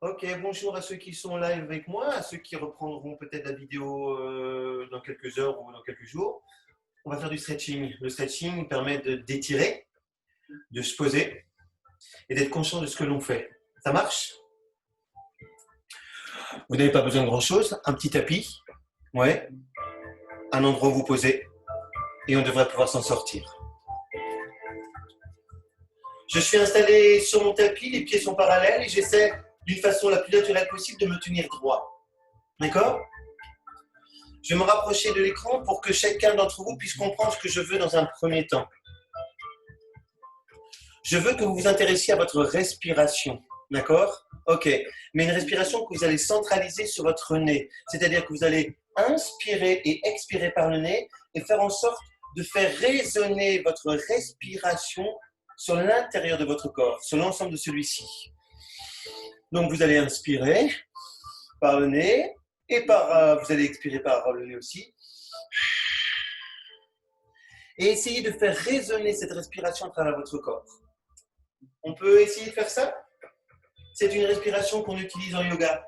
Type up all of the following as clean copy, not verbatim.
Ok, bonjour à ceux qui sont live avec moi, à ceux qui reprendront peut-être la vidéo dans quelques heures ou dans quelques jours. On va faire du stretching. Le stretching permet d'étirer, de se poser et d'être conscient de ce que l'on fait. Ça marche? Vous n'avez pas besoin de grand-chose, un petit tapis, ouais, un endroit où vous posez et on devrait pouvoir s'en sortir. Je suis installé sur mon tapis, les pieds sont parallèles et j'essaie d'une façon la plus naturelle possible de me tenir droit. D'accord? Je vais me rapprocher de l'écran pour que chacun d'entre vous puisse comprendre ce que je veux dans un premier temps. Je veux que vous vous intéressiez à votre respiration. D'accord? Ok. Mais une respiration que vous allez centraliser sur votre nez. C'est-à-dire que vous allez inspirer et expirer par le nez et faire en sorte de faire résonner votre respiration sur l'intérieur de votre corps, sur l'ensemble de celui-ci. Donc vous allez inspirer par le nez et vous allez expirer par le nez aussi. Et essayez de faire résonner cette respiration à travers votre corps. On peut essayer de faire ça? C'est une respiration qu'on utilise en yoga.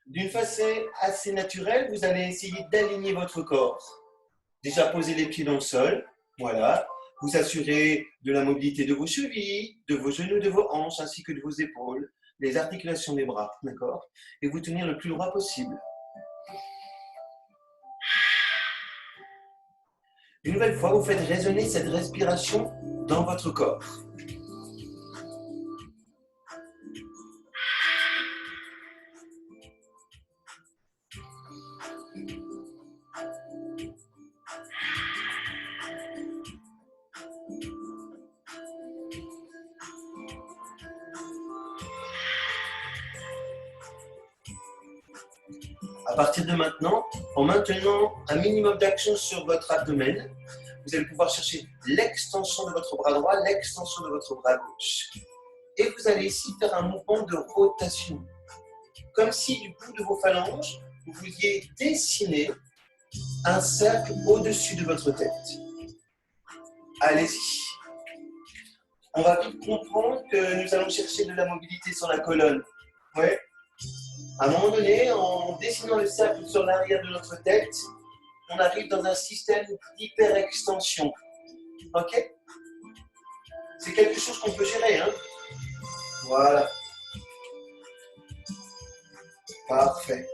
D'une façon assez naturelle, vous allez essayer d'aligner votre corps. Déjà, posez les pieds dans le sol. Voilà. Vous assurez de la mobilité de vos chevilles, de vos genoux, de vos hanches, ainsi que de vos épaules, les articulations des bras. D'accord? Et vous tenir le plus droit possible. Une nouvelle fois, vous faites résonner cette respiration dans votre corps. À partir de maintenant, en maintenant un minimum d'action sur votre abdomen, vous allez pouvoir chercher l'extension de votre bras droit, l'extension de votre bras gauche. Et vous allez ici faire un mouvement de rotation. Comme si du bout de vos phalanges, vous vouliez dessiner un cercle au-dessus de votre tête. Allez-y. On va vite comprendre que nous allons chercher de la mobilité sur la colonne. Ouais. À un moment donné, en dessinant le cercle sur l'arrière de notre tête, on arrive dans un système d'hyperextension. Ok? C'est quelque chose qu'on peut gérer, hein? Voilà. Parfait.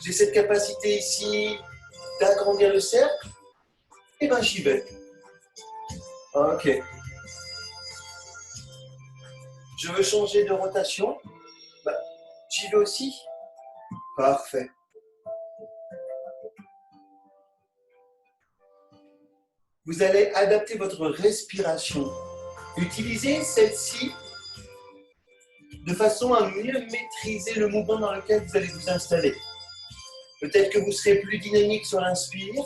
J'ai cette capacité ici d'agrandir le cercle. Et bien j'y vais. Ok. Je veux changer de rotation. Ben, j'y vais aussi. Parfait. Vous allez adapter votre respiration. Utilisez celle-ci de façon à mieux maîtriser le mouvement dans lequel vous allez vous installer. Peut-être que vous serez plus dynamique sur l'inspire,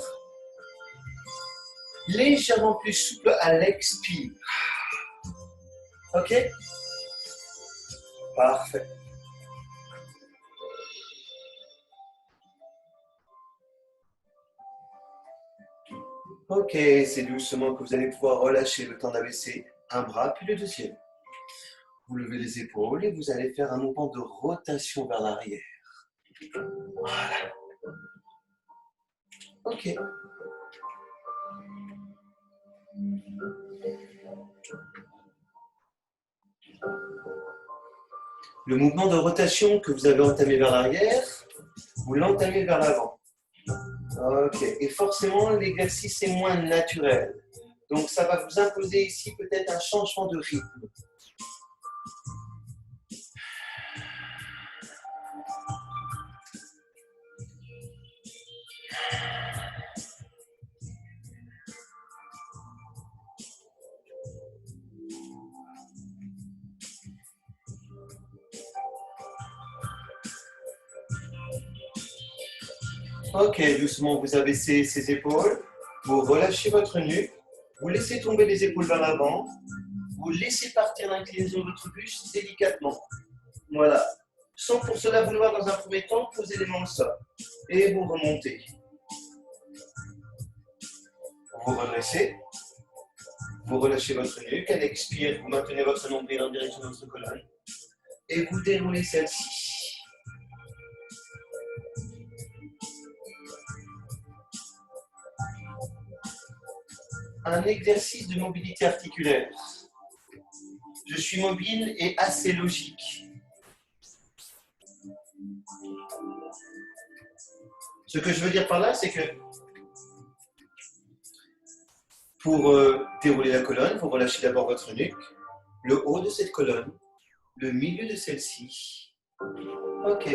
légèrement plus souple à l'expire. Ok? Parfait. Ok, c'est doucement que vous allez pouvoir relâcher le temps d'abaisser un bras, puis le deuxième. Vous levez les épaules et vous allez faire un mouvement de rotation vers l'arrière. Voilà. Ok. Le mouvement de rotation que vous avez entamé vers l'arrière, vous l'entamez vers l'avant. Ok. Et forcément, l'exercice est moins naturel. Donc, ça va vous imposer ici peut-être un changement de rythme. Ok, doucement, vous abaissez ses épaules, vous relâchez votre nuque, vous laissez tomber les épaules vers l'avant, vous laissez partir l'inclinaison de votre buste délicatement. Voilà. Sans pour cela vouloir dans un premier temps poser les mains au sol. Et vous remontez. Vous redressez. Vous relâchez votre nuque. À l'expire, vous maintenez votre nombril en direction de votre colonne. Et vous déroulez celle-ci. Un exercice de mobilité articulaire. Je suis mobile et assez logique. Ce que je veux dire par là, c'est que pour dérouler la colonne, vous relâchez d'abord votre nuque, le haut de cette colonne, le milieu de celle-ci. OK.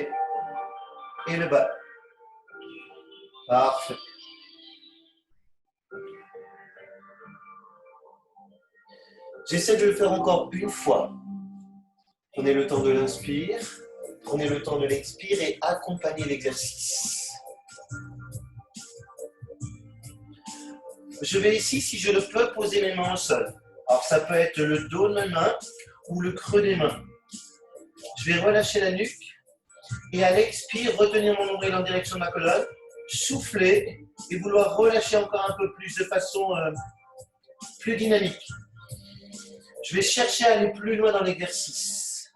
Et le bas. Parfait. J'essaie de le faire encore une fois. Prenez le temps de l'inspire, prenez le temps de l'expire et accompagnez l'exercice. Je vais ici, si je le peux, poser mes mains au sol. Alors ça peut être le dos de mes mains ou le creux des mains. Je vais relâcher la nuque et à l'expire, retenir mon nombril en direction de ma colonne, souffler et vouloir relâcher encore un peu plus de façon plus dynamique. Je vais chercher à aller plus loin dans l'exercice.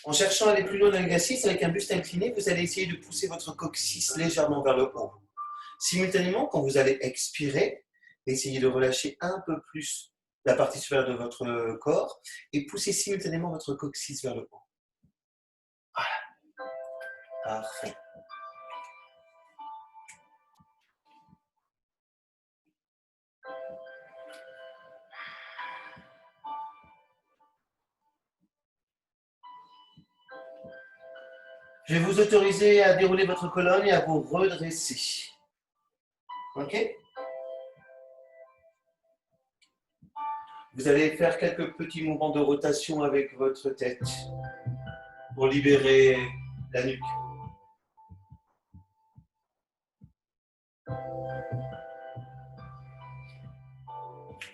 En cherchant à aller plus loin dans l'exercice, avec un buste incliné, vous allez essayer de pousser votre coccyx légèrement vers le haut. Simultanément, quand vous allez expirer, essayez de relâcher un peu plus la partie supérieure de votre corps et poussez simultanément votre coccyx vers le haut. Voilà. Parfait. Je vais vous autoriser à dérouler votre colonne et à vous redresser. OK? Vous allez faire quelques petits mouvements de rotation avec votre tête pour libérer la nuque.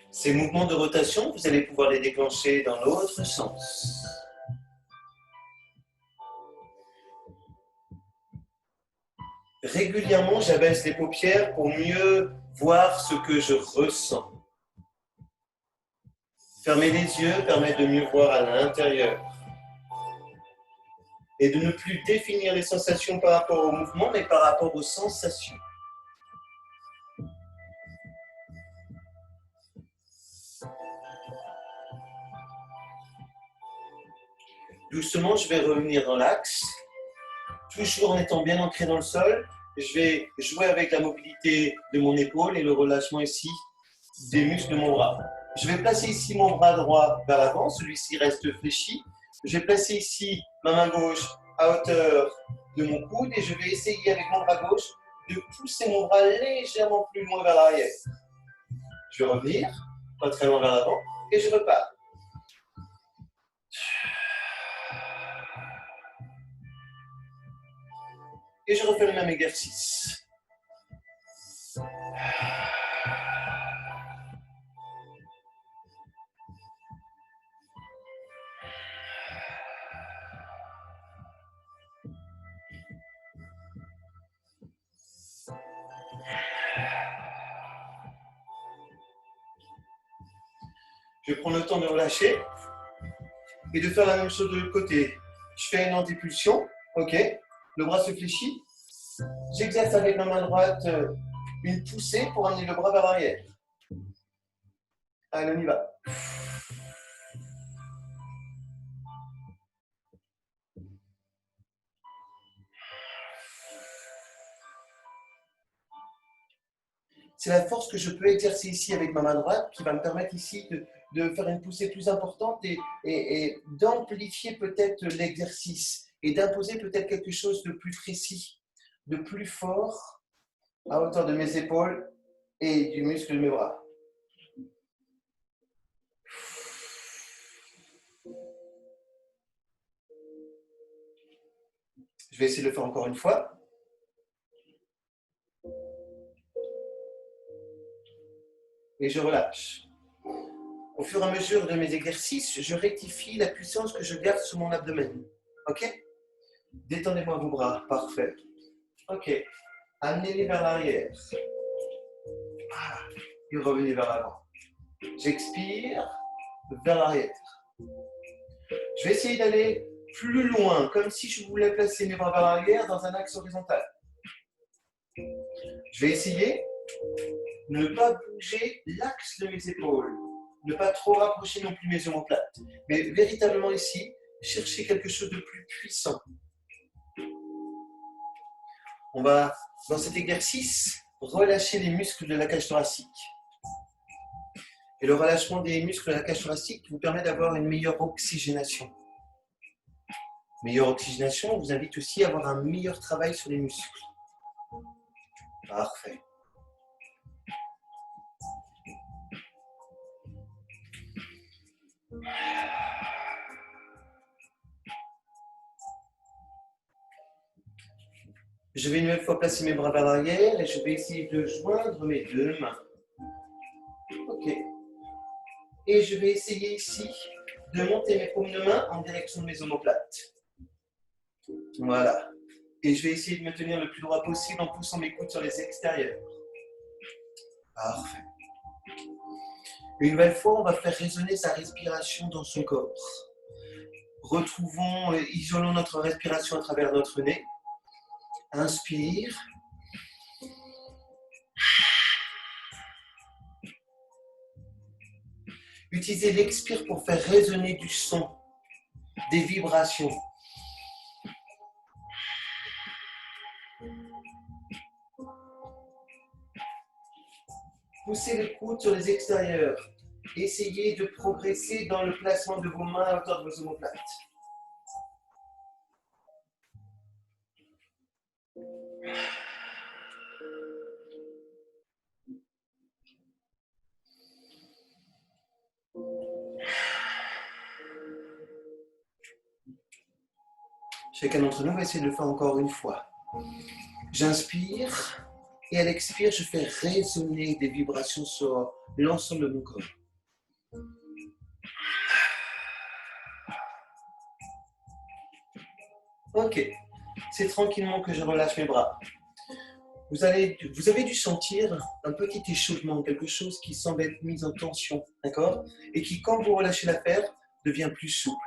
Ces mouvements de rotation, vous allez pouvoir les déclencher dans l'autre sens. Régulièrement, j'abaisse les paupières pour mieux voir ce que je ressens. Fermer les yeux permet de mieux voir à l'intérieur. Et de ne plus définir les sensations par rapport au mouvement, mais par rapport aux sensations. Doucement, je vais revenir dans l'axe, toujours en étant bien ancré dans le sol. Je vais jouer avec la mobilité de mon épaule et le relâchement ici des muscles de mon bras. Je vais placer ici mon bras droit vers l'avant, celui-ci reste fléchi. Je vais placer ici ma main gauche à hauteur de mon coude et je vais essayer avec mon bras gauche de pousser mon bras légèrement plus loin vers l'arrière. Je vais revenir, pas très loin vers l'avant et je repars. Et je refais le même exercice. Je prends le temps de relâcher et de faire la même chose de l'autre côté. Je fais une antipulsion, ok, le bras se fléchit. J'exerce avec ma main droite une poussée pour amener le bras vers l'arrière. Allez, on y va. C'est la force que je peux exercer ici avec ma main droite qui va me permettre ici de faire une poussée plus importante et d'amplifier peut-être l'exercice et d'imposer peut-être quelque chose de plus précis, de plus fort à hauteur de mes épaules et du muscle de mes bras. Je vais essayer de le faire encore une fois. Et je relâche. au fur et à mesure de mes exercices, je rectifie la puissance que je garde sur mon abdomen. Ok? Détendez-moi vos bras. Parfait. Ok. Amenez-les vers l'arrière. Voilà. Et revenez vers l'avant. J'expire vers l'arrière. Je vais essayer d'aller plus loin, comme si je voulais placer mes bras vers l'arrière dans un axe horizontal. Je vais essayer de ne pas bouger l'axe de mes épaules, ne pas trop rapprocher non plus mes omoplates, mais véritablement ici, chercher quelque chose de plus puissant. On va, dans cet exercice, relâcher les muscles de la cage thoracique. Et le relâchement des muscles de la cage thoracique vous permet d'avoir une meilleure oxygénation. Meilleure oxygénation vous invite aussi à avoir un meilleur travail sur les muscles. Parfait. Je vais une nouvelle fois placer mes bras vers l'arrière et je vais essayer de joindre mes deux mains. Ok. Et je vais essayer ici de monter mes paumes de main en direction de mes omoplates. Voilà. Et je vais essayer de me tenir le plus droit possible en poussant mes coudes sur les extérieurs. Parfait. Une nouvelle fois, on va faire résonner sa respiration dans son corps. Retrouvons, isolons notre respiration à travers notre nez. Inspire. Utilisez l'expire pour faire résonner du son, des vibrations. Poussez les coudes sur les extérieurs. Essayez de progresser dans le placement de vos mains à hauteur de vos omoplates. Chacun d'entre nous va essayer de le faire encore une fois. J'inspire et à l'expire, je fais résonner des vibrations sur l'ensemble de mon corps. Ok, c'est tranquillement que je relâche mes bras. Vous avez dû sentir un petit échauffement, quelque chose qui semble être mis en tension, d'accord? Et qui, quand vous relâchez l'affaire, devient plus souple.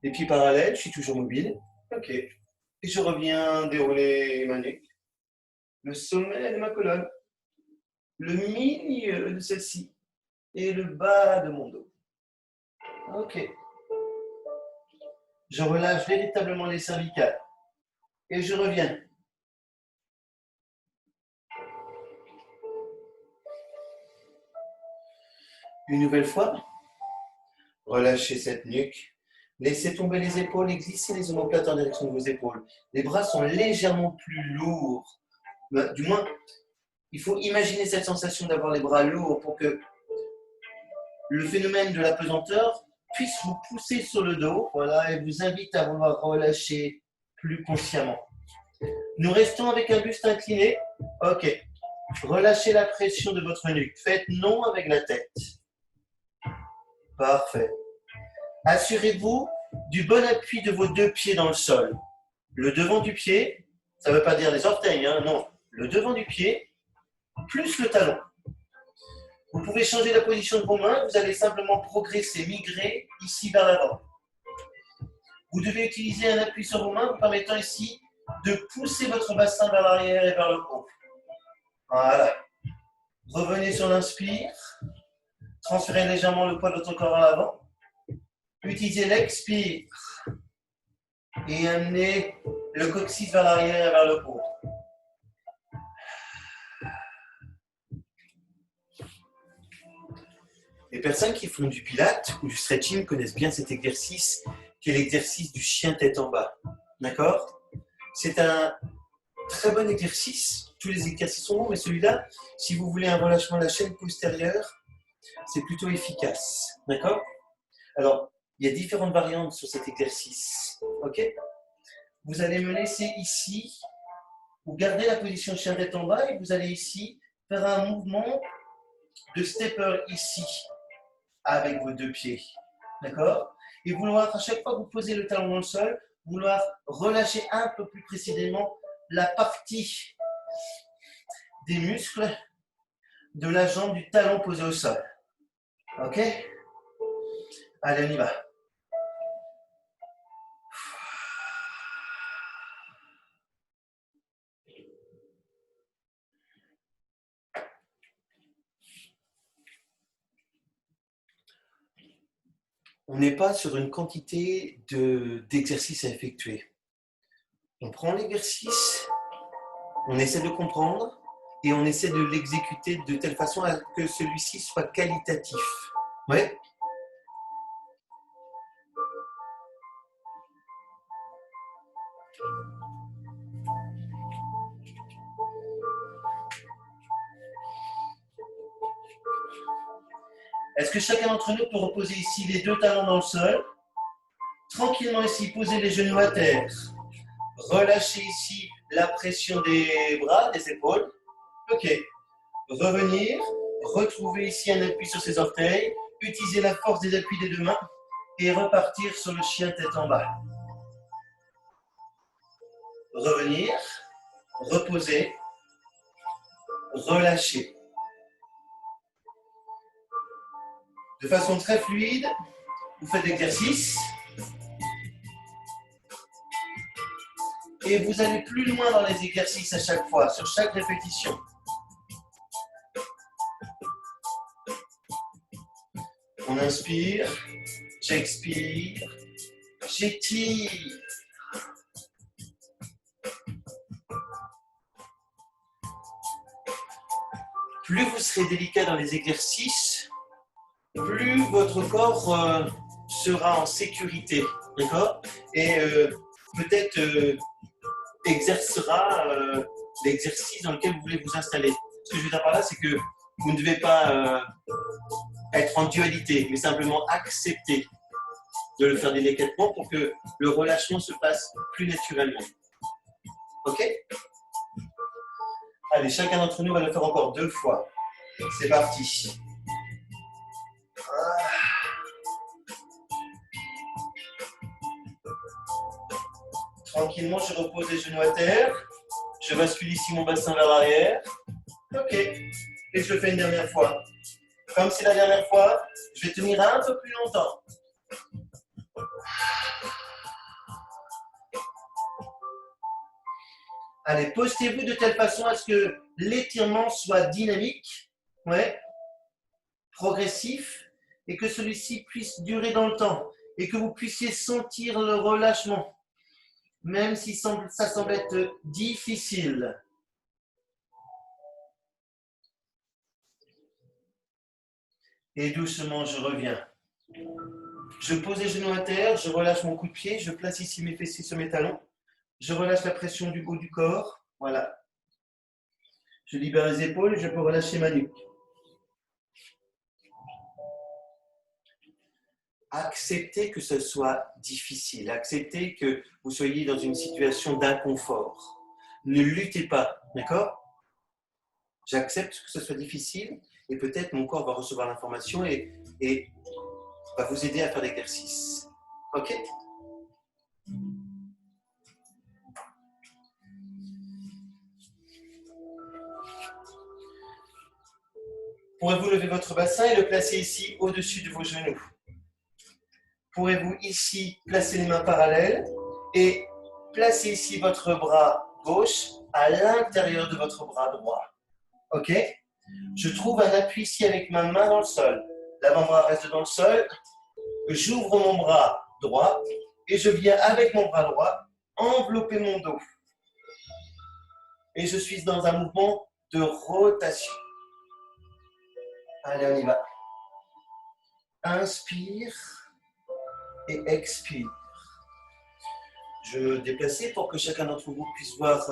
Les pieds parallèles, je suis toujours mobile. Ok. Et je reviens dérouler ma nuque. Le sommet de ma colonne. Le milieu de celle-ci. Et le bas de mon dos. Ok. Je relâche véritablement les cervicales. Et je reviens. Une nouvelle fois. Relâchez cette nuque. Laissez tomber les épaules et glissez les omoplates en direction de vos épaules. Les bras sont légèrement plus lourds. Du moins, il faut imaginer cette sensation d'avoir les bras lourds pour que le phénomène de la pesanteur puisse vous pousser sur le dos, voilà, et vous invite à vouloir relâcher plus consciemment. Nous restons avec un buste incliné. Ok. Relâchez la pression de votre nuque. Faites non avec la tête. Parfait. Assurez-vous du bon appui de vos deux pieds dans le sol. Le devant du pied, ça ne veut pas dire les orteils, hein, non. Le devant du pied, plus le talon. Vous pouvez changer la position de vos mains, vous allez simplement progresser, migrer ici vers l'avant. Vous devez utiliser un appui sur vos mains vous permettant ici de pousser votre bassin vers l'arrière et vers le haut. Voilà. Revenez sur l'inspire. Transférez légèrement le poids de votre corps à l'avant. Utilisez l'expire. Et amenez le coccyx vers l'arrière et vers le haut. Les personnes qui font du pilates ou du stretching connaissent bien cet exercice qui est l'exercice du chien tête en bas. D'accord? C'est un très bon exercice. Tous les exercices sont bons, mais celui-là, si vous voulez un relâchement de la chaîne postérieure, c'est plutôt efficace. D'accord? Alors, il y a différentes variantes sur cet exercice. Ok? Vous allez me laisser ici, vous gardez la position chien tête en bas et vous allez ici faire un mouvement de stepper ici. avec vos deux pieds. D'accord? Et vouloir, à chaque fois que vous posez le talon dans le sol, vouloir relâcher un peu plus précisément la partie des muscles de la jambe du talon posé au sol. Ok? Allez, on y va. On n'est pas sur une quantité d'exercices à effectuer. On prend l'exercice, on essaie de comprendre et on essaie de l'exécuter de telle façon à que celui-ci soit qualitatif. Ouais? Est-ce que chacun d'entre nous peut reposer ici les deux talons dans le sol? Tranquillement ici, poser les genoux à terre. Relâchez ici la pression des bras, des épaules. Ok. Revenir, retrouver ici un appui sur ses orteils, utiliser la force des appuis des deux mains et repartir sur le chien tête en bas. Revenir, reposer, relâcher. De façon très fluide, vous faites l'exercice et vous allez plus loin dans les exercices à chaque fois, sur chaque répétition. On inspire, j'expire, j'étire. Plus vous serez délicat dans les exercices, plus votre corps sera en sécurité, d'accord? Et peut-être exercera l'exercice dans lequel vous voulez vous installer. Ce que je veux dire par là, c'est que vous ne devez pas être en dualité, mais simplement accepter de le faire délicatement pour que le relâchement se fasse plus naturellement. Ok? Allez, chacun d'entre nous va le faire encore 2 fois. C'est parti. Tranquillement, je repose les genoux à terre. Je bascule ici mon bassin vers l'arrière. Ok. Et je le fais une dernière fois. Comme c'est la dernière fois, je vais tenir un peu plus longtemps. Allez, postez-vous de telle façon à ce que l'étirement soit dynamique, ouais, progressif, et que celui-ci puisse durer dans le temps, et que vous puissiez sentir le relâchement, même si ça semble être difficile. Et doucement, je reviens. Je pose les genoux à terre, je relâche mon coup de pied, je place ici mes fessiers sur mes talons. Je relâche la pression du haut du corps. Voilà. Je libère les épaules et je peux relâcher ma nuque. Acceptez que ce soit difficile. Acceptez que vous soyez dans une situation d'inconfort. Ne luttez pas, d'accord? J'accepte que ce soit difficile et peut-être mon corps va recevoir l'information et va vous aider à faire l'exercice. Ok? Pourrez-vous lever votre bassin et le placer ici au-dessus de vos genoux? Pourrez-vous ici placer les mains parallèles et placer ici votre bras gauche à l'intérieur de votre bras droit? Ok? Je trouve un appui ici avec ma main dans le sol. L'avant-bras reste dans le sol. J'ouvre mon bras droit et je viens avec mon bras droit envelopper mon dos. Et je suis dans un mouvement de rotation. Allez, on y va. Inspire et expire. Je déplace pour que chacun d'entre vous puisse voir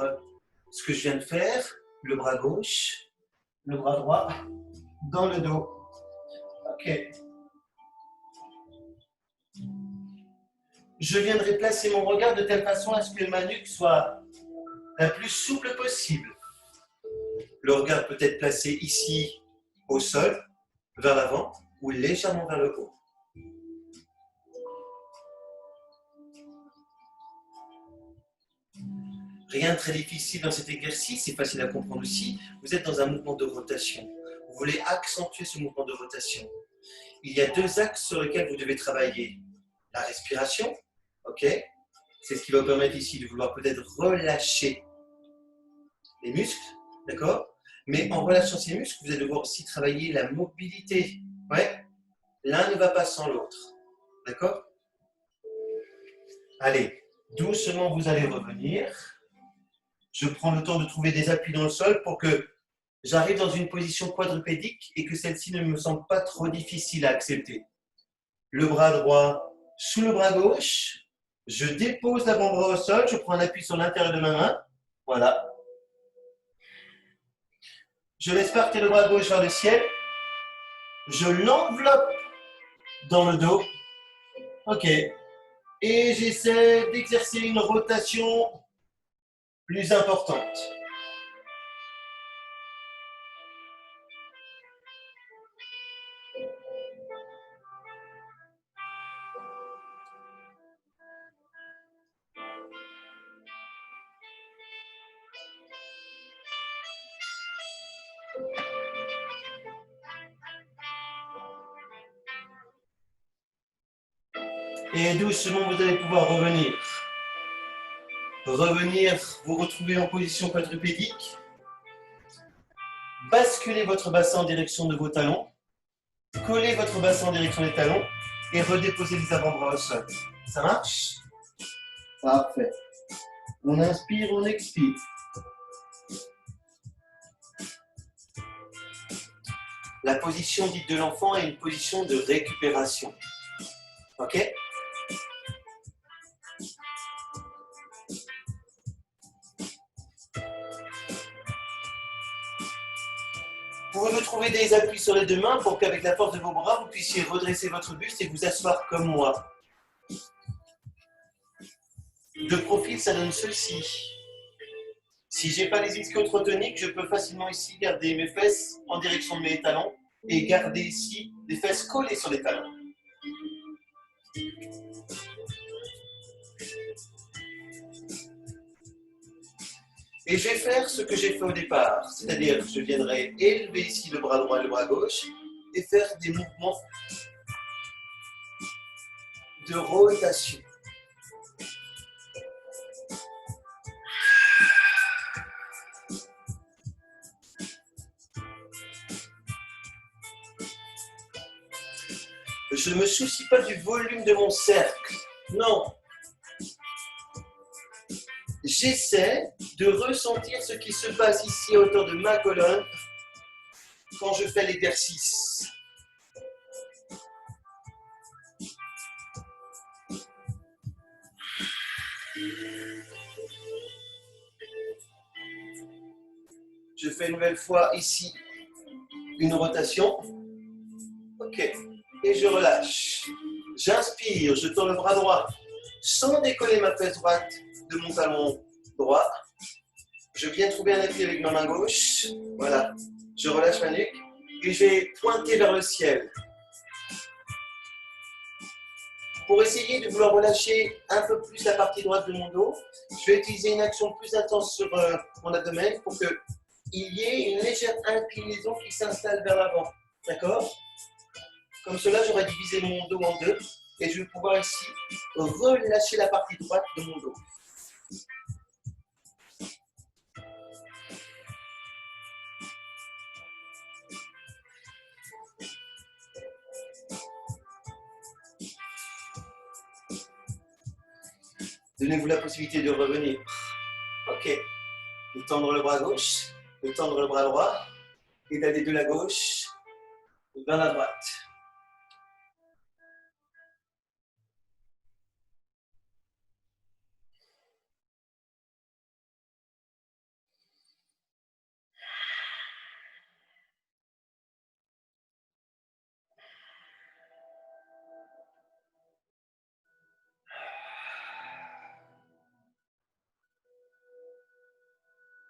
ce que je viens de faire. Le bras gauche, le bras droit, dans le dos. Ok. Je viendrai placer mon regard de telle façon à ce que ma nuque soit la plus souple possible. Le regard peut être placé ici au sol, vers l'avant, ou légèrement vers le haut. Rien de très difficile dans cet exercice, c'est facile à comprendre aussi. Vous êtes dans un mouvement de rotation. Vous voulez accentuer ce mouvement de rotation. Il y a deux axes sur lesquels vous devez travailler. La respiration, ok? C'est ce qui va vous permettre ici de vouloir peut-être relâcher les muscles, d'accord? Mais en relâchant ces muscles, vous allez devoir aussi travailler la mobilité. Ouais? L'un ne va pas sans l'autre, d'accord? Allez, doucement vous allez revenir. Je prends le temps de trouver des appuis dans le sol pour que j'arrive dans une position quadrupédique et que celle-ci ne me semble pas trop difficile à accepter. Le bras droit sous le bras gauche. Je dépose l'avant-bras au sol. Je prends un appui sur l'intérieur de ma main. Voilà. Je laisse partir le bras gauche vers le ciel. Je l'enveloppe dans le dos. OK. Et j'essaie d'exercer une rotation plus importante. Et doucement, vous allez pouvoir revenir. Revenir, vous retrouver en position quadrupédique. Basculez votre bassin en direction de vos talons. Collez votre bassin en direction des talons et redéposez les avant-bras au sol. Ça marche? Parfait. On inspire, on expire. La position dite de l'enfant est une position de récupération. OK? Vous pouvez retrouver des appuis sur les deux mains pour qu'avec la force de vos bras, vous puissiez redresser votre buste et vous asseoir comme moi. De profil, ça donne ceci. Si je n'ai pas les ischios toniques, je peux facilement ici garder mes fesses en direction de mes talons et garder ici les fesses collées sur les talons. Et je vais faire ce que j'ai fait au départ, c'est-à-dire je viendrai élever ici le bras droit et le bras gauche et faire des mouvements de rotation. Je ne me soucie pas du volume de mon cercle, non. J'essaie de ressentir ce qui se passe ici à hauteur de ma colonne quand je fais l'exercice. Je fais une nouvelle fois ici une rotation. OK. Et je relâche. J'inspire, je tourne le bras droit sans décoller ma fesse droite de mon talon droit. Je viens trouver un appui avec ma main gauche. Voilà. Je relâche ma nuque et je vais pointer vers le ciel. Pour essayer de vouloir relâcher un peu plus la partie droite de mon dos, je vais utiliser une action plus intense sur mon abdomen pour qu'il y ait une légère inclinaison qui s'installe vers l'avant. D'accord? Comme cela, j'aurai divisé mon dos en deux et je vais pouvoir ici relâcher la partie droite de mon dos. Donnez-vous la possibilité de revenir. OK. De tendre le bras gauche, de tendre le bras droit et d'aller de la gauche vers la droite.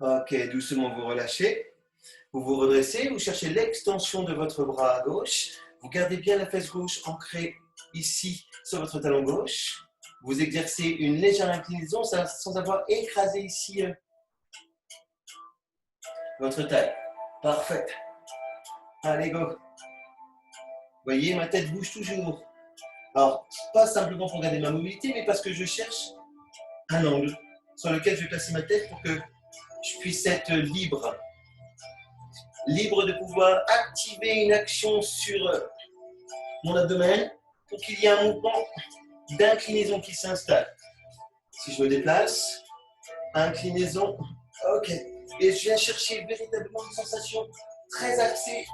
OK, doucement vous relâchez. Vous vous redressez, vous cherchez l'extension de votre bras à gauche. Vous gardez bien la fesse gauche ancrée ici sur votre talon gauche. Vous exercez une légère inclinaison sans avoir écrasé ici votre taille. Parfait. Allez, go. Vous voyez, ma tête bouge toujours. Alors, pas simplement pour garder ma mobilité, mais parce que je cherche un angle sur lequel je vais placer ma tête pour que je puisse être libre. Libre de pouvoir activer une action sur mon abdomen pour qu'il y ait un mouvement d'inclinaison qui s'installe. Si je me déplace, inclinaison, ok. Et je viens chercher véritablement une sensation très axée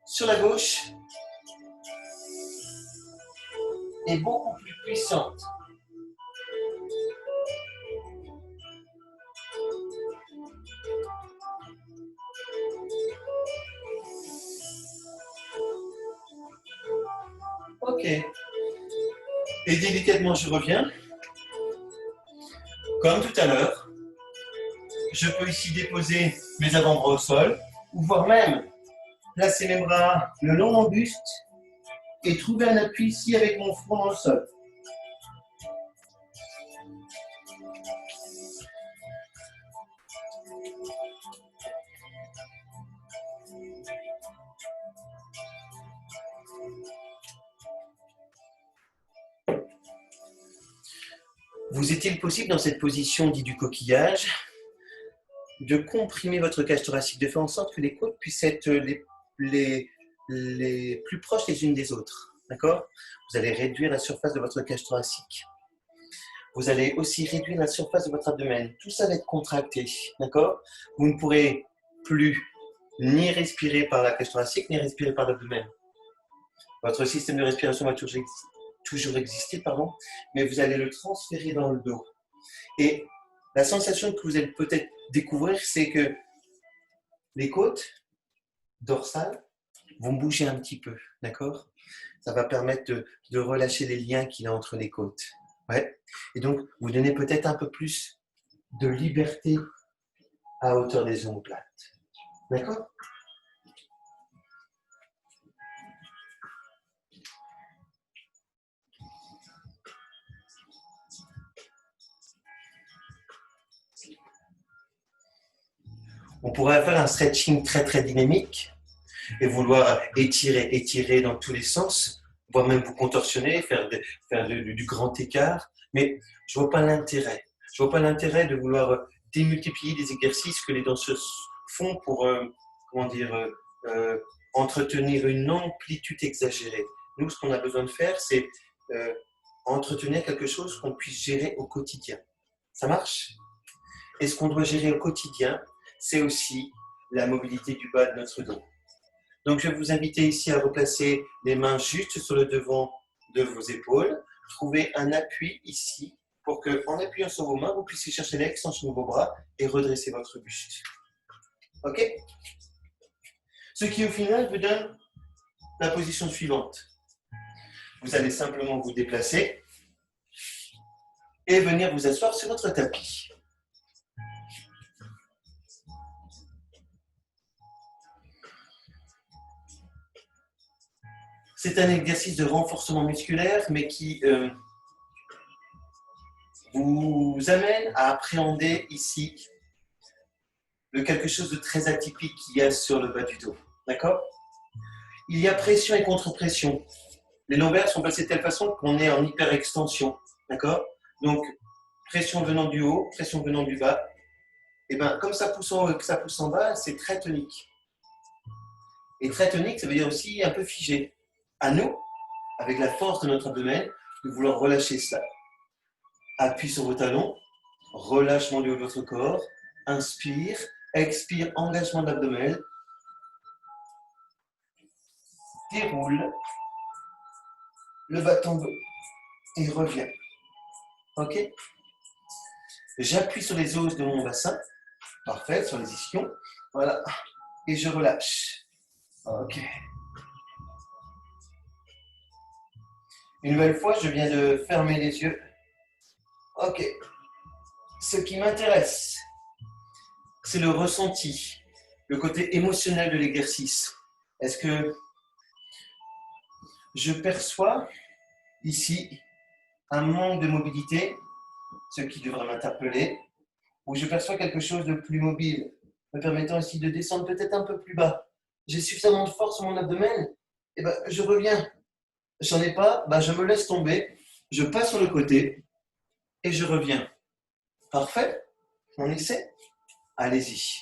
sur la gauche et beaucoup plus puissante. Ok. Et délicatement, je reviens. Comme tout à l'heure, je peux ici déposer mes avant-bras au sol, ou voire même placer mes bras le long de mon buste et trouver un appui ici avec mon front dans le sol. Vous est-il possible dans cette position dite du coquillage de comprimer votre cage thoracique, de faire en sorte que les côtes puissent être les plus proches les unes des autres, d'accord? Vous allez réduire la surface de votre cage thoracique. Vous allez aussi réduire la surface de votre abdomen. Tout ça va être contracté, d'accord? Vous ne pourrez plus ni respirer par la cage thoracique, ni respirer par l'abdomen. Votre système de respiration va toujours exister, mais vous allez le transférer dans le dos. Et la sensation que vous allez peut-être découvrir, c'est que les côtes dorsales vont bouger un petit peu, d'accord? Ça va permettre de relâcher les liens qu'il y a entre les côtes. Ouais. Et donc, vous donnez peut-être un peu plus de liberté à hauteur des omoplates. D'accord? On pourrait faire un stretching très très dynamique et vouloir étirer dans tous les sens, voire même vous contorsionner, faire du grand écart. Mais je ne vois pas l'intérêt. Je ne vois pas l'intérêt de vouloir démultiplier des exercices que les danseuses font pour entretenir une amplitude exagérée. Nous, ce qu'on a besoin de faire, c'est entretenir quelque chose qu'on puisse gérer au quotidien. Ça marche? Et ce qu'on doit gérer au quotidien, c'est aussi la mobilité du bas de notre dos. Donc, je vais vous inviter ici à replacer les mains juste sur le devant de vos épaules. Trouvez un appui ici pour que, en appuyant sur vos mains, vous puissiez chercher l'extension de vos bras et redresser votre buste. OK? Ce qui, au final, vous donne la position suivante. Vous allez simplement vous déplacer et venir vous asseoir sur votre tapis. C'est un exercice de renforcement musculaire, mais qui vous amène à appréhender ici quelque chose de très atypique qu'il y a sur le bas du dos. D'accord? Il y a pression et contre-pression. Les lombaires sont placés de telle façon qu'on est en hyperextension. D'accord? Donc, pression venant du haut, pression venant du bas. Et bien, comme ça pousse en haut et que ça pousse en bas, c'est très tonique. Et très tonique, ça veut dire aussi un peu figé. À nous, avec la force de notre abdomen, de vouloir relâcher cela. Appui sur vos talons, relâchement du haut de votre corps, inspire, expire, engagement de l'abdomen, déroule, le bas tombe et revient. Ok? J'appuie sur les os de mon bassin, parfait, sur les ischions, voilà, et je relâche. Ok. Une nouvelle fois, je viens de fermer les yeux. Ok. Ce qui m'intéresse, c'est le ressenti, le côté émotionnel de l'exercice. Est-ce que je perçois ici un manque de mobilité, ce qui devrait m'interpeller, ou je perçois quelque chose de plus mobile, me permettant ici de descendre peut-être un peu plus bas. J'ai suffisamment de force sur mon abdomen, et ben, je reviens. J'en ai pas, ben, je me laisse tomber, je passe sur le côté et je reviens. Parfait, on essaie. Allez-y.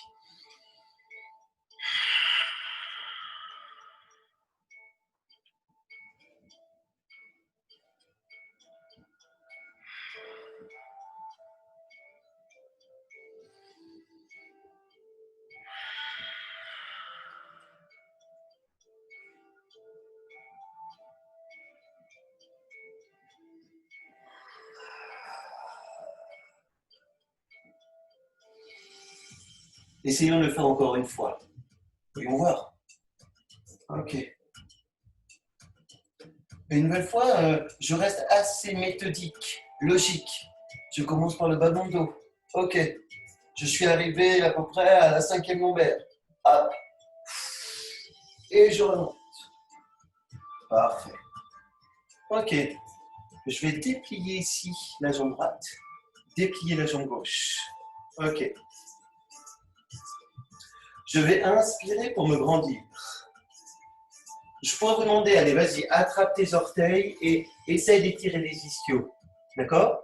Essayons de le faire encore une fois. Voyons voir. Ok. Une nouvelle fois, je reste assez méthodique, logique. Je commence par le bas de mon dos. Ok. Je suis arrivé à peu près à la 5e lombaire. Hop. Et je remonte. Parfait. Ok. Je vais déplier ici la jambe droite, déplier la jambe gauche. Ok. Je vais inspirer pour me grandir. Je pourrais vous demander, allez, vas-y, attrape tes orteils et essaye d'étirer les ischios. D'accord?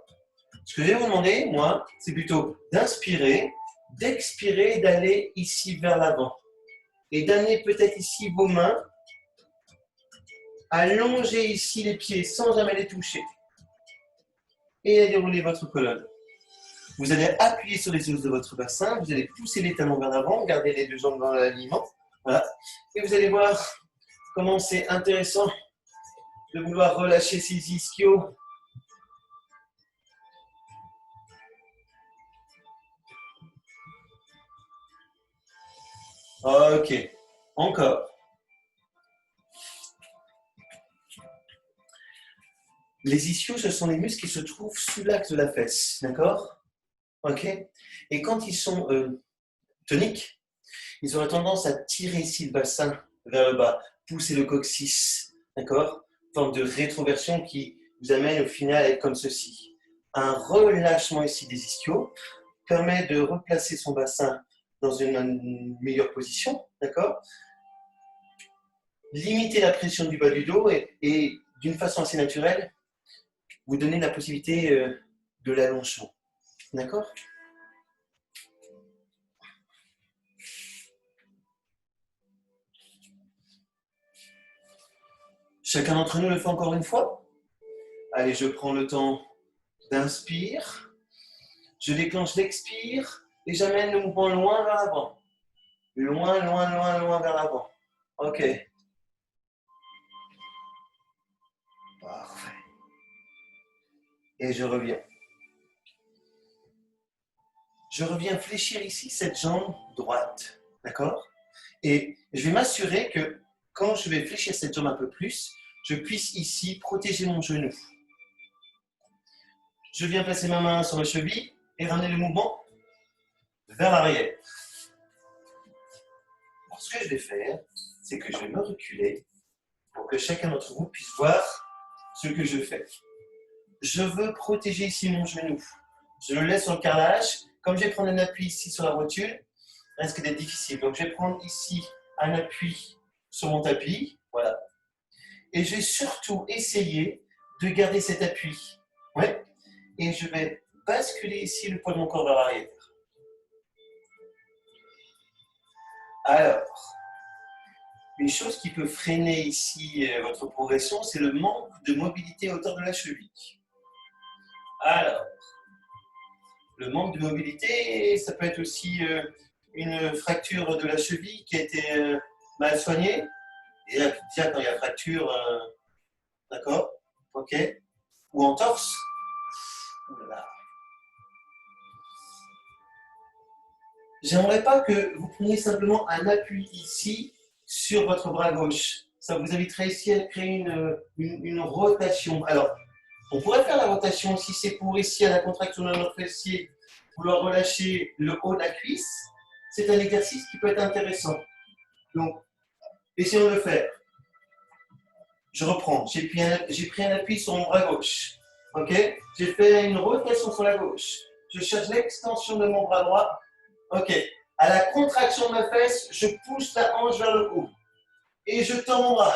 Ce que je vais vous demander, moi, c'est plutôt d'inspirer, d'expirer, d'aller ici vers l'avant. Et d'amener peut-être ici vos mains, allonger ici les pieds sans jamais les toucher. Et à dérouler votre colonne. Vous allez appuyer sur les os de votre bassin, vous allez pousser les talons vers l'avant, garder les deux jambes dans l'alignement. Voilà. Et vous allez voir comment c'est intéressant de vouloir relâcher ces ischios. Ok, encore. Les ischios, ce sont les muscles qui se trouvent sous l'axe de la fesse, d'accord? Ok. Et quand ils sont toniques, ils auraient tendance à tirer ici le bassin vers le bas, pousser le coccyx, d'accord? Une forme de rétroversion qui vous amène au final à être comme ceci. Un relâchement ici des ischios permet de replacer son bassin dans une meilleure position, d'accord? Limiter la pression du bas du dos et d'une façon assez naturelle, vous donner la possibilité de l'allongement, d'accord? Chacun d'entre nous le fait encore une fois. Allez, je prends le temps d'inspire. Je déclenche l'expire et j'amène le mouvement loin vers l'avant. Loin, loin, loin, loin vers l'avant. Ok. Parfait. Et je reviens. Je reviens fléchir ici cette jambe droite. D'accord? Et je vais m'assurer que quand je vais fléchir cette jambe un peu plus, je puisse ici protéger mon genou. Je viens placer ma main sur ma cheville et ramener le mouvement vers l'arrière. Alors, ce que je vais faire, c'est que je vais me reculer pour que chacun d'entre vous puisse voir ce que je fais. Je veux protéger ici mon genou. Je le laisse sur le carrelage. Comme je vais prendre un appui ici sur la rotule, ça risque d'être difficile. Donc, je vais prendre ici un appui sur mon tapis. Voilà. Et je vais surtout essayer de garder cet appui. Ouais. Et je vais basculer ici le poids de mon corps vers l'arrière. Alors, une chose qui peut freiner ici votre progression, c'est le manque de mobilité à hauteur de la cheville. Alors, le manque de mobilité, ça peut être aussi une fracture de la cheville qui a été mal soignée. Déjà, quand il y a fracture, d'accord? Ok? Ou entorse. Voilà. J'aimerais pas que vous preniez simplement un appui ici sur votre bras gauche. Ça vous éviterait ici à créer une rotation. Alors, on pourrait faire la rotation si c'est pour ici à la contraction de notre fessier, vouloir relâcher le haut de la cuisse. C'est un exercice qui peut être intéressant. Donc, essayons de le faire. Je reprends. J'ai pris un appui sur mon bras gauche. Ok. J'ai fait une rotation sur la gauche. Je cherche l'extension de mon bras droit. Ok. À la contraction de ma fesse, je pousse la hanche vers le haut. Et je tends mon bras.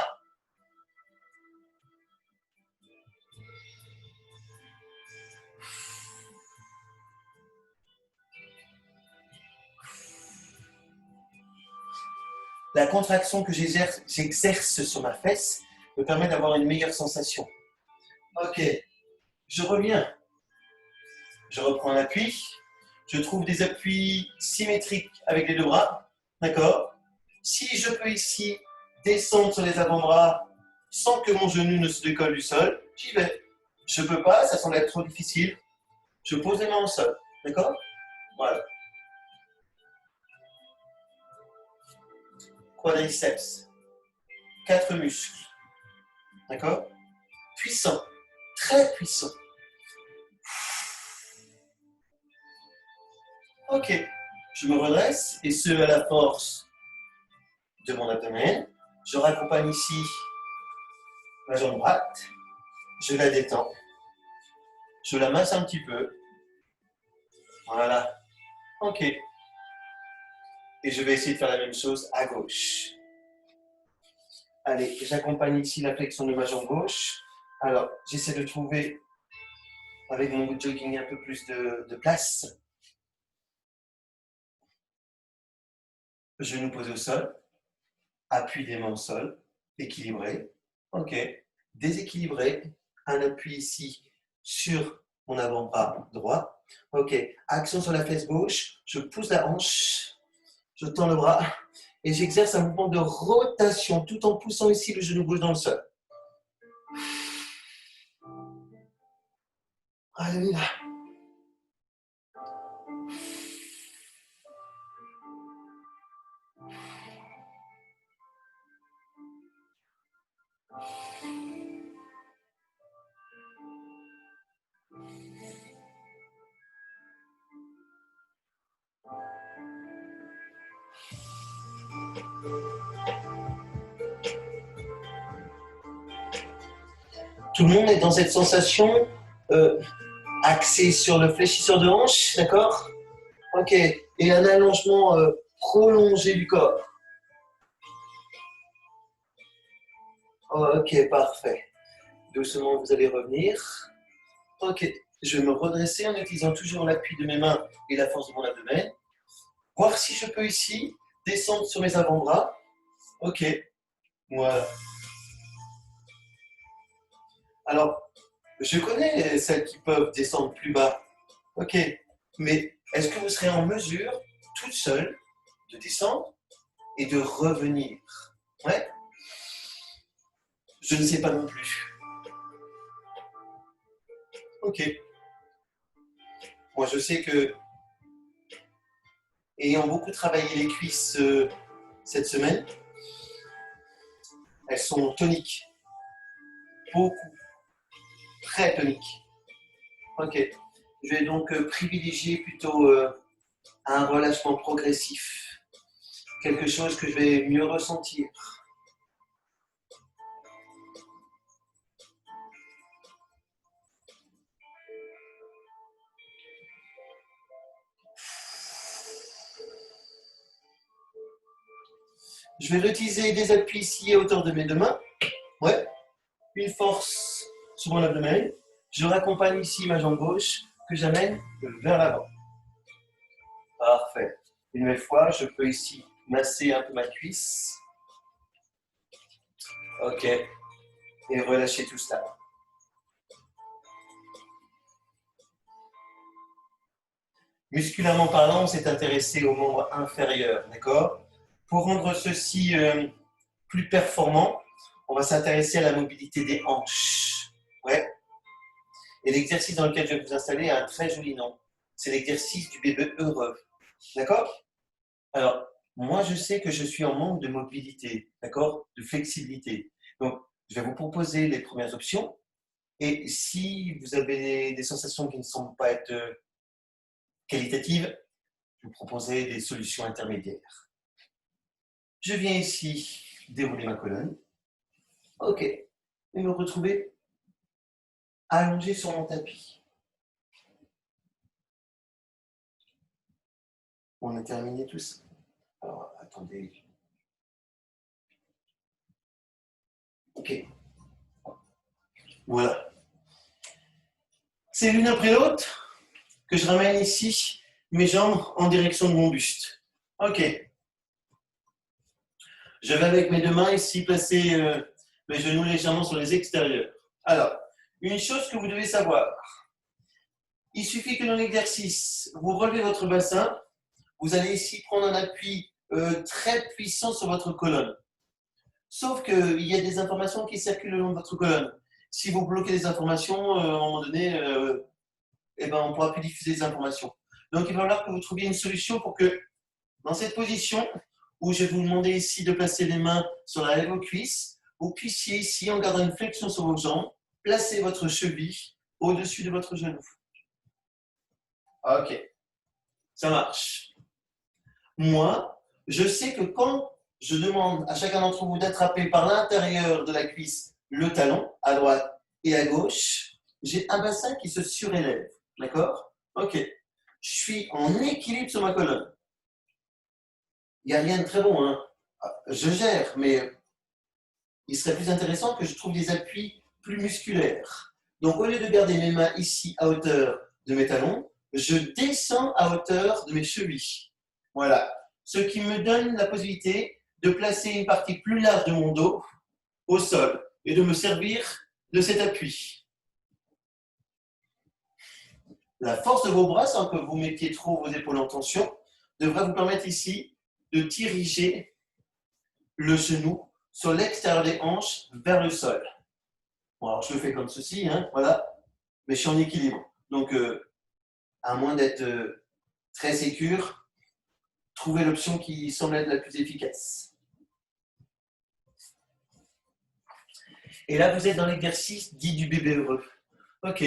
La contraction que j'exerce sur ma fesse me permet d'avoir une meilleure sensation. Ok. Je reviens. Je reprends l'appui. Je trouve des appuis symétriques avec les deux bras. D'accord. Si je peux ici descendre sur les avant-bras sans que mon genou ne se décolle du sol, j'y vais. Je ne peux pas, ça semble être trop difficile. Je pose les mains au sol. D'accord. Voilà. Quadriceps. 4 muscles. D'accord. Puissant. Très puissant. Ok. Je me redresse et ce à la force de mon abdomen. Je raccompagne ici ma jambe droite. Je la détends. Je la masse un petit peu. Voilà. Ok. Et je vais essayer de faire la même chose à gauche. Allez, j'accompagne ici la flexion de ma jambe gauche. Alors, j'essaie de trouver, avec mon jogging, un peu plus de place. Genou posé au sol. Appui des mains au sol. Équilibré. Ok. Déséquilibré. Un appui ici sur mon avant-bras droit. Ok. Action sur la fesse gauche. Je pousse la hanche. Je tends le bras. Et j'exerce un mouvement de rotation tout en poussant ici le genou gauche dans le sol. Allez, là. Tout le monde est dans cette sensation axée sur le fléchisseur de hanche, d'accord? Ok. Et un allongement prolongé du corps. Ok, parfait. Doucement, vous allez revenir. Ok. Je vais me redresser en utilisant toujours l'appui de mes mains et la force de mon abdomen. Voir si je peux ici descendre sur mes avant-bras. Ok. Voilà. Alors, je connais celles qui peuvent descendre plus bas. Ok. Mais est-ce que vous serez en mesure, toute seule, de descendre et de revenir? Ouais. Je ne sais pas non plus. Ok. Moi, je sais que, ayant beaucoup travaillé les cuisses cette semaine, elles sont toniques. Beaucoup. Très toniques. Ok. Je vais donc privilégier plutôt un relâchement progressif. Quelque chose que je vais mieux ressentir. Je vais réutiliser des appuis ici à hauteur de mes deux mains. Ouais. Une force sur mon abdomen. Je raccompagne ici ma jambe gauche que j'amène vers l'avant. Parfait. Une nouvelle fois, je peux ici masser un peu ma cuisse. Ok. Et relâcher tout ça. Musculairement parlant, on s'est intéressé aux membres inférieurs, d'accord? Pour rendre ceci plus performant, on va s'intéresser à la mobilité des hanches. Ouais. Et l'exercice dans lequel je vais vous installer a un très joli nom. C'est l'exercice du bébé heureux. D'accord? Alors, moi, je sais que je suis en manque de mobilité, d'accord? De flexibilité. Donc, je vais vous proposer les premières options. Et si vous avez des sensations qui ne semblent pas être qualitatives, je vous proposerai des solutions intermédiaires. Je viens ici dérouler ma colonne. OK. et me retrouver allongé sur mon tapis. On a terminé tout ça. Alors, attendez. Ok. Voilà. C'est l'une après l'autre que je ramène ici mes jambes en direction de mon buste. Ok. Je vais avec mes deux mains ici placer mes genoux légèrement sur les extérieurs. Alors, une chose que vous devez savoir. Il suffit que dans l'exercice, vous relevez votre bassin. Vous allez ici prendre un appui très puissant sur votre colonne. Sauf qu'il y a des informations qui circulent le long de votre colonne. Si vous bloquez les informations, à un moment donné, on ne pourra plus diffuser les informations. Donc, il va falloir que vous trouviez une solution pour que, dans cette position, où je vais vous demander ici de placer les mains sur la lèvre aux cuisses, vous puissiez ici, en gardant une flexion sur vos jambes, placer votre cheville au-dessus de votre genou. Ok, ça marche. Moi, je sais que quand je demande à chacun d'entre vous d'attraper par l'intérieur de la cuisse le talon, à droite et à gauche, j'ai un bassin qui se surélève. D'accord? Ok. Je suis en équilibre sur ma colonne. Il n'y a rien de très bon, hein. Je gère, mais il serait plus intéressant que je trouve des appuis plus musculaires. Donc, au lieu de garder mes mains ici à hauteur de mes talons, je descends à hauteur de mes chevilles. Voilà. Ce qui me donne la possibilité de placer une partie plus large de mon dos au sol et de me servir de cet appui. La force de vos bras, sans que vous mettiez trop vos épaules en tension, devrait vous permettre ici de diriger le genou sur l'extérieur des hanches vers le sol. Bon, alors je le fais comme ceci, hein, voilà, mais je suis en équilibre. Donc, à moins d'être très sécure, trouvez l'option qui semble être la plus efficace. Et là, vous êtes dans l'exercice dit du bébé heureux. Ok.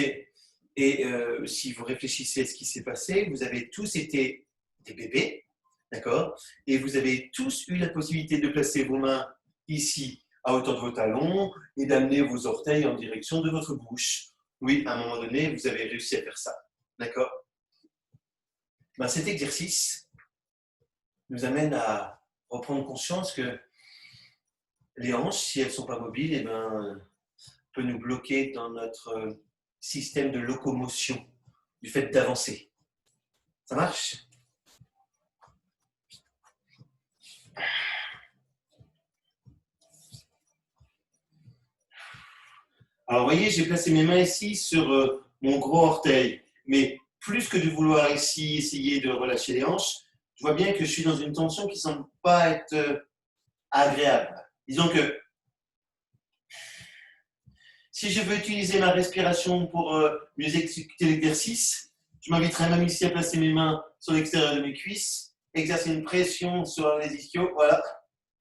Et si vous réfléchissez à ce qui s'est passé, vous avez tous été des bébés, d'accord? Et vous avez tous eu la possibilité de placer vos mains ici, à hauteur de vos talons, et d'amener vos orteils en direction de votre bouche. Oui, à un moment donné, vous avez réussi à faire ça, d'accord? Ben, cet exercice nous amène à reprendre conscience que les hanches, si elles ne sont pas mobiles, eh ben, peut nous bloquer dans notre système de locomotion, du fait d'avancer. Ça marche? Alors, vous voyez, j'ai placé mes mains ici sur mon gros orteil. Mais plus que de vouloir ici essayer de relâcher les hanches, je vois bien que je suis dans une tension qui ne semble pas être agréable. Disons que si je veux utiliser ma respiration pour mieux exécuter l'exercice, je m'inviterai même ici à placer mes mains sur l'extérieur de mes cuisses, exercer une pression sur les ischios, voilà,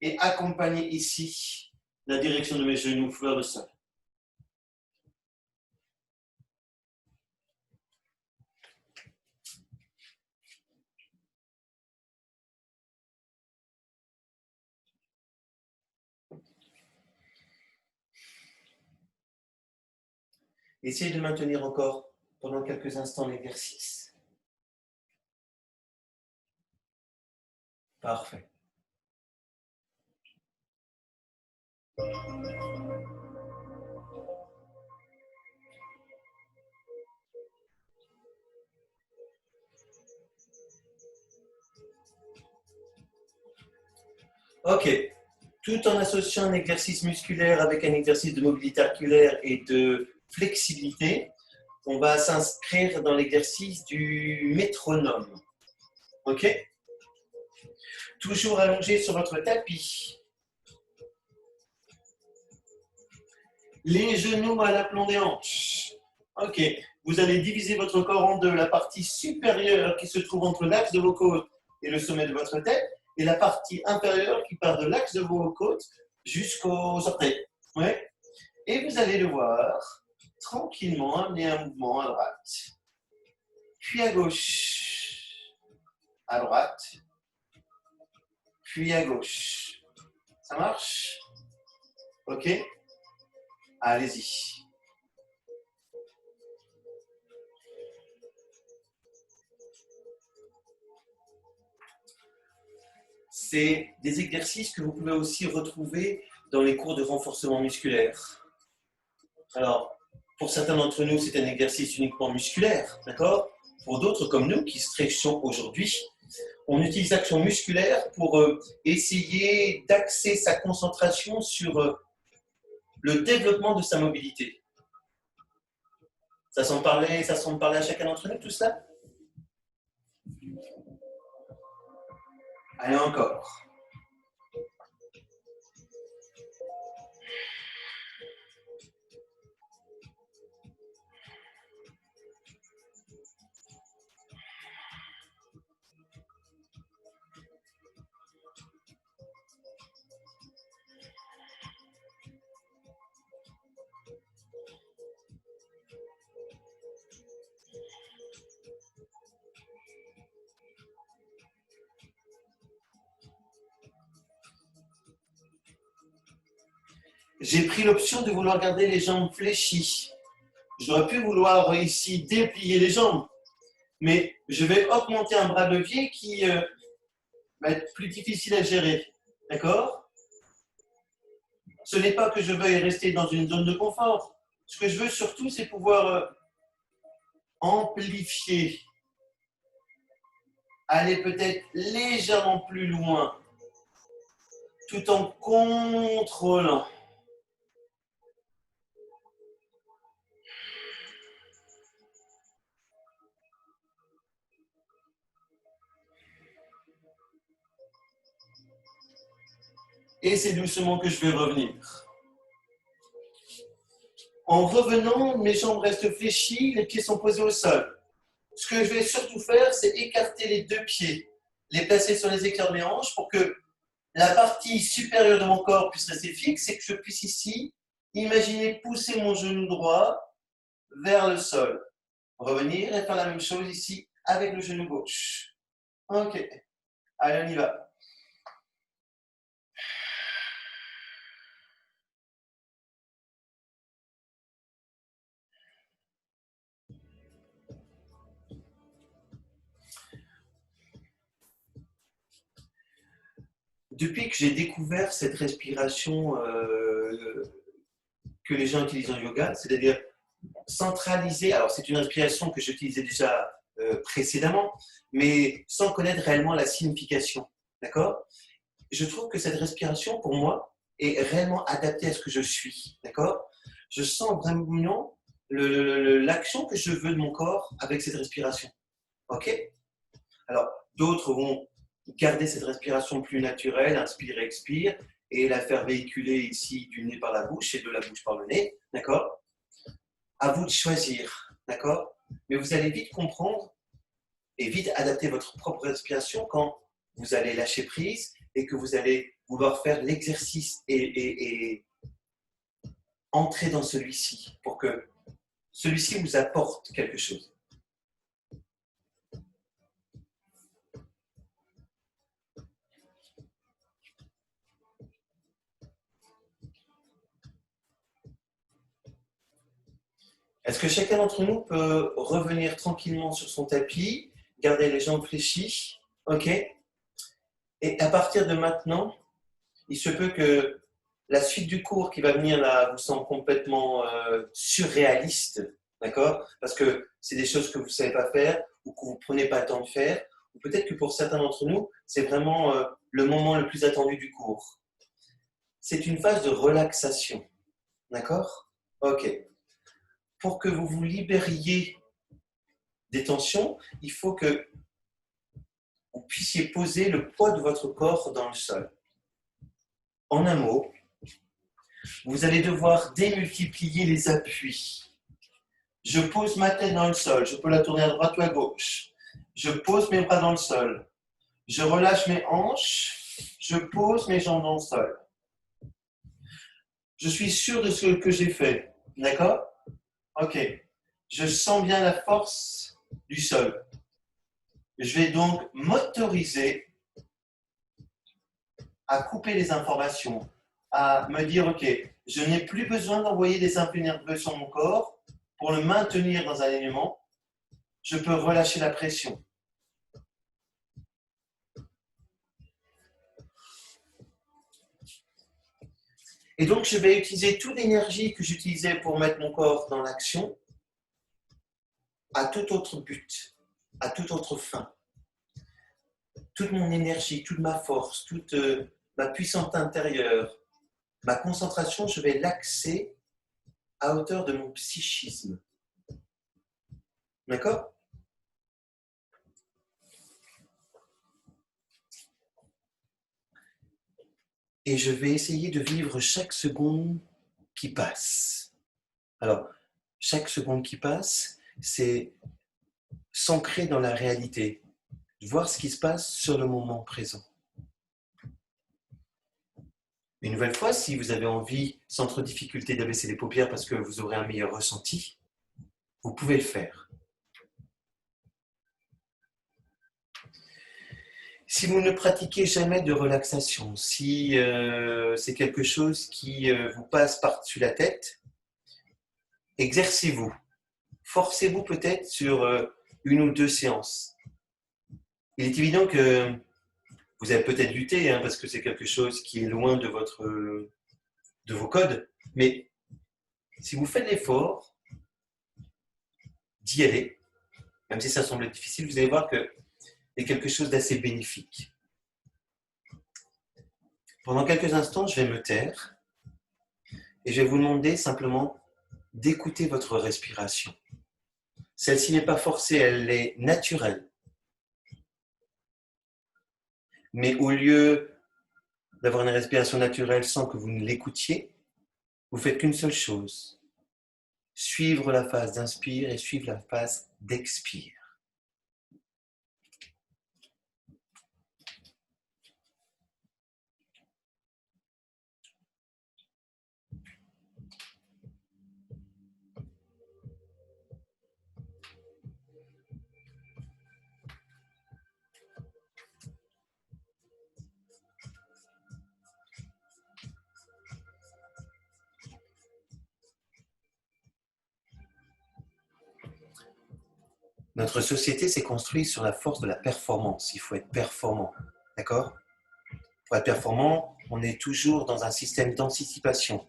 et accompagner ici la direction de mes genoux vers le sol. Essayez de maintenir encore pendant quelques instants l'exercice. Parfait. Ok. Tout en associant un exercice musculaire avec un exercice de mobilité articulaire et de flexibilité, on va s'inscrire dans l'exercice du métronome. Ok? Toujours allongé sur votre tapis. Les genoux à l'aplomb des hanches. Ok. Vous allez diviser votre corps en deux. La partie supérieure qui se trouve entre l'axe de vos côtes et le sommet de votre tête, et la partie inférieure qui part de l'axe de vos côtes jusqu'aux orteils. Ouais. Et vous allez le voir tranquillement amener un mouvement à droite, puis à gauche, à droite, puis à gauche. Ça marche? Ok? Allez-y. C'est des exercices que vous pouvez aussi retrouver dans les cours de renforcement musculaire. Alors, pour certains d'entre nous, c'est un exercice uniquement musculaire, d'accord? Pour d'autres comme nous, qui stretchons aujourd'hui, on utilise l'action musculaire pour essayer d'axer sa concentration sur le développement de sa mobilité. Ça semble parler à chacun d'entre nous, tout ça? Allez, encore. J'ai pris l'option de vouloir garder les jambes fléchies. J'aurais pu vouloir ici déplier les jambes, mais je vais augmenter un bras de levier qui va être plus difficile à gérer. D'accord? Ce n'est pas que je veuille rester dans une zone de confort. Ce que je veux surtout, c'est pouvoir amplifier, aller peut-être légèrement plus loin, tout en contrôlant. Et c'est doucement que je vais revenir. En revenant, mes jambes restent fléchies, les pieds sont posés au sol. Ce que je vais surtout faire, c'est écarter les deux pieds, les placer sur les écarts de mes hanches pour que la partie supérieure de mon corps puisse rester fixe et que je puisse ici imaginer pousser mon genou droit vers le sol. Revenir et faire la même chose ici avec le genou gauche. Ok, allez, on y va. Depuis que j'ai découvert cette respiration que les gens utilisent en yoga, c'est-à-dire centraliser, alors c'est une respiration que j'utilisais déjà précédemment, mais sans connaître réellement la signification, d'accord? Je trouve que cette respiration, pour moi, est réellement adaptée à ce que je suis, d'accord? Je sens vraiment l'action que je veux de mon corps avec cette respiration, ok? Alors, d'autres vont garder cette respiration plus naturelle, inspire, expire, et la faire véhiculer ici du nez par la bouche et de la bouche par le nez, d'accord? À vous de choisir, d'accord? Mais vous allez vite comprendre et vite adapter votre propre respiration quand vous allez lâcher prise et que vous allez vouloir faire l'exercice et entrer dans celui-ci pour que celui-ci vous apporte quelque chose. Est-ce que chacun d'entre nous peut revenir tranquillement sur son tapis, garder les jambes fléchies, ok? Et à partir de maintenant, il se peut que la suite du cours qui va venir là vous semble complètement surréaliste, d'accord? Parce que c'est des choses que vous ne savez pas faire ou que vous ne prenez pas le temps de faire. Ou peut-être que pour certains d'entre nous, c'est vraiment le moment le plus attendu du cours. C'est une phase de relaxation, d'accord? Ok. Pour que vous vous libériez des tensions, il faut que vous puissiez poser le poids de votre corps dans le sol. En un mot, vous allez devoir démultiplier les appuis. Je pose ma tête dans le sol, je peux la tourner à droite ou à gauche. Je pose mes bras dans le sol. Je relâche mes hanches, je pose mes jambes dans le sol. Je suis sûr de ce que j'ai fait, d'accord? Ok. Je sens bien la force du sol. Je vais donc m'autoriser à couper les informations, à me dire, ok, Je n'ai plus besoin d'envoyer des impulsions nerveux sur mon corps pour le maintenir dans un alignement. Je peux relâcher la pression. Et donc, je vais utiliser toute l'énergie que j'utilisais pour mettre mon corps dans l'action à tout autre but, à toute autre fin. Toute mon énergie, toute ma force, toute ma puissance intérieure, ma concentration, je vais l'axer à hauteur de mon psychisme. D'accord ? Et je vais essayer de vivre chaque seconde qui passe. Alors, chaque seconde qui passe, c'est s'ancrer dans la réalité, voir ce qui se passe sur le moment présent. Une nouvelle fois, si vous avez envie, sans trop de difficulté, d'abaisser les paupières parce que vous aurez un meilleur ressenti, vous pouvez le faire. Si vous ne pratiquez jamais de relaxation, si c'est quelque chose qui vous passe par-dessus la tête, exercez-vous. Forcez-vous peut-être sur une ou deux séances. Il est évident que vous avez peut-être lutté, parce que c'est quelque chose qui est loin de vos codes, mais si vous faites l'effort d'y aller, même si ça semble difficile, vous allez voir que c'est quelque chose d'assez bénéfique. Pendant quelques instants, je vais me taire et je vais vous demander simplement d'écouter votre respiration. Celle-ci n'est pas forcée, elle est naturelle. Mais au lieu d'avoir une respiration naturelle sans que vous ne l'écoutiez, vous faites qu'une seule chose, suivre la phase d'inspire et suivre la phase d'expire. Notre société s'est construite sur la force de la performance. Il faut être performant, d'accord ? Pour être performant, on est toujours dans un système d'anticipation.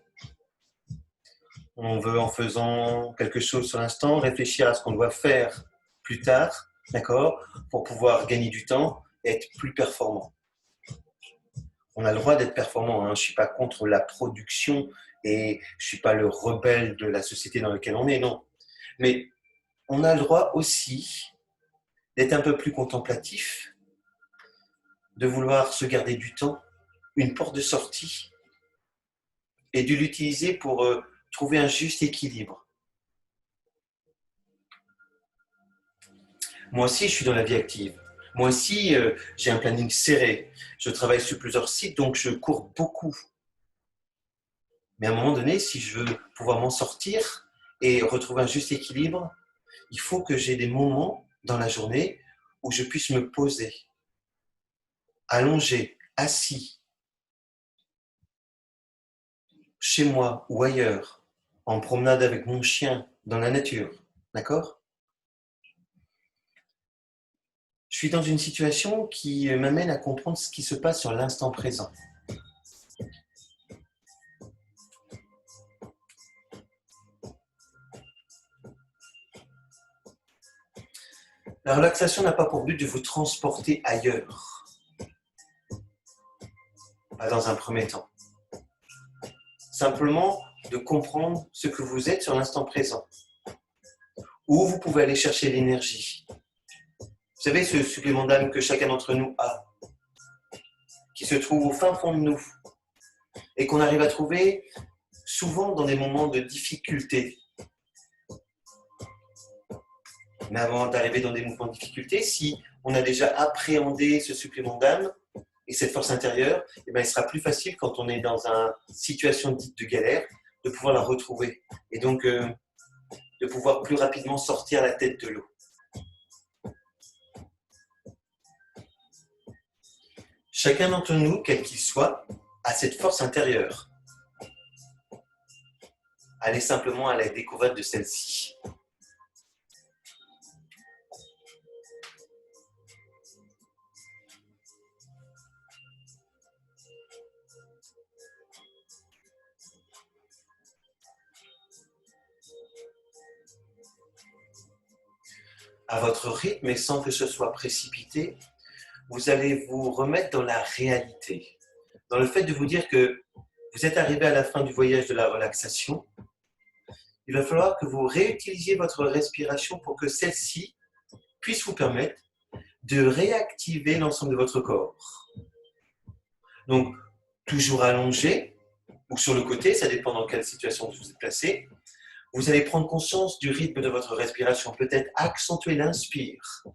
On veut, en faisant quelque chose sur l'instant, réfléchir à ce qu'on doit faire plus tard, d'accord ? Pour pouvoir gagner du temps et être plus performant. On a le droit d'être performant, Je ne suis pas contre la production et je ne suis pas le rebelle de la société dans laquelle on est, non. Mais on a le droit aussi d'être un peu plus contemplatif, de vouloir se garder du temps, une porte de sortie, et de l'utiliser pour trouver un juste équilibre. Moi aussi, je suis dans la vie active. Moi aussi, j'ai un planning serré. Je travaille sur plusieurs sites, donc je cours beaucoup. Mais à un moment donné, si je veux pouvoir m'en sortir et retrouver un juste équilibre, il faut que j'ai des moments dans la journée où je puisse me poser, allongé, assis, chez moi ou ailleurs, en promenade avec mon chien, dans la nature. D'accord ? Je suis dans une situation qui m'amène à comprendre ce qui se passe sur l'instant présent. La relaxation n'a pas pour but de vous transporter ailleurs, pas dans un premier temps. Simplement de comprendre ce que vous êtes sur l'instant présent, où vous pouvez aller chercher l'énergie. Vous savez, ce supplément d'âme que chacun d'entre nous a, qui se trouve au fin fond de nous, et qu'on arrive à trouver souvent dans des moments de difficulté. Mais avant d'arriver dans des moments de difficulté, si on a déjà appréhendé ce supplément d'âme et cette force intérieure, il sera plus facile quand on est dans une situation dite de galère, de pouvoir la retrouver. Et donc, de pouvoir plus rapidement sortir la tête de l'eau. Chacun d'entre nous, quel qu'il soit, a cette force intérieure. Allez simplement à la découverte de celle-ci. À votre rythme et sans que ce soit précipité, vous allez vous remettre dans la réalité, dans le fait de vous dire que vous êtes arrivé à la fin du voyage de la relaxation. Il va falloir que vous réutilisiez votre respiration pour que celle-ci puisse vous permettre de réactiver l'ensemble de votre corps. Donc, toujours allongé ou sur le côté, ça dépend dans quelle situation vous êtes placé. Vous allez prendre conscience du rythme de votre respiration, peut-être accentuer l'inspire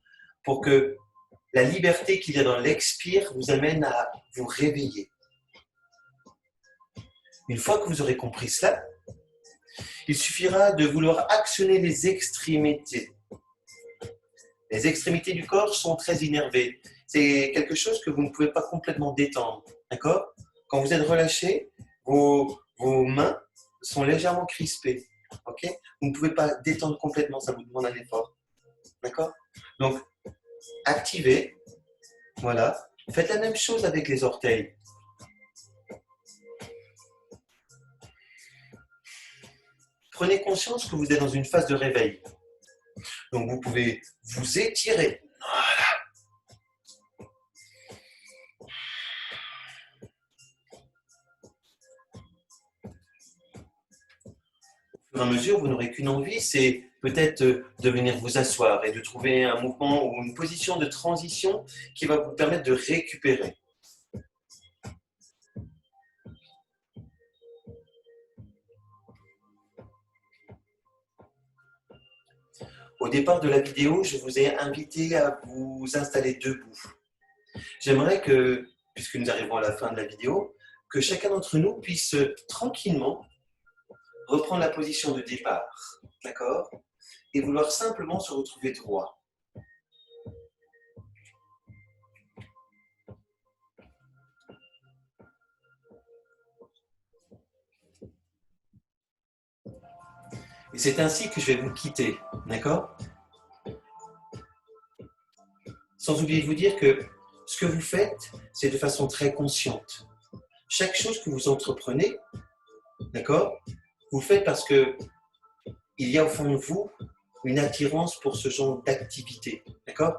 pour que la liberté qu'il y a dans l'expire vous amène à vous réveiller. Une fois que vous aurez compris cela, il suffira de vouloir actionner les extrémités. Les extrémités du corps sont très innervées. C'est quelque chose que vous ne pouvez pas complètement détendre. D'accord ? Quand vous êtes relâché, vos mains sont légèrement crispées. Okay ? Vous ne pouvez pas détendre complètement, ça vous demande un effort. D'accord ? Donc, activez. Voilà. Faites la même chose avec les orteils. Prenez conscience que vous êtes dans une phase de réveil. Donc, vous pouvez vous étirer. Voilà. Au fur et à mesure, vous n'aurez qu'une envie, c'est peut-être de venir vous asseoir et de trouver un mouvement ou une position de transition qui va vous permettre de récupérer. Au départ de la vidéo, je vous ai invité à vous installer debout. J'aimerais que, puisque nous arrivons à la fin de la vidéo, que chacun d'entre nous puisse tranquillement reprendre la position de départ, d'accord ? Et vouloir simplement se retrouver droit. Et c'est ainsi que je vais vous quitter, d'accord ? Sans oublier de vous dire que ce que vous faites, c'est de façon très consciente. Chaque chose que vous entreprenez, d'accord ? Vous faites parce que il y a au fond de vous une attirance pour ce genre d'activité, d'accord ?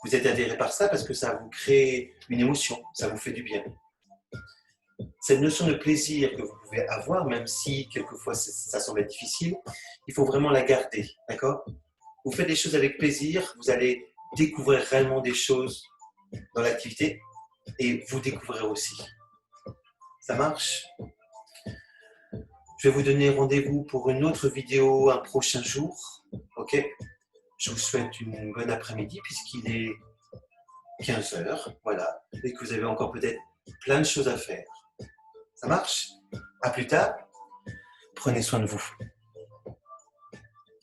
Vous êtes attiré par ça parce que ça vous crée une émotion, ça vous fait du bien. Cette notion de plaisir que vous pouvez avoir, même si quelquefois ça semble être difficile, il faut vraiment la garder, d'accord ? Vous faites des choses avec plaisir, vous allez découvrir réellement des choses dans l'activité et vous découvrirez aussi. Ça marche ? Je vais vous donner rendez-vous pour une autre vidéo un prochain jour, ok ? Je vous souhaite une bonne après-midi puisqu'il est 15h, voilà, et que vous avez encore peut-être plein de choses à faire. Ça marche ? À plus tard, prenez soin de vous.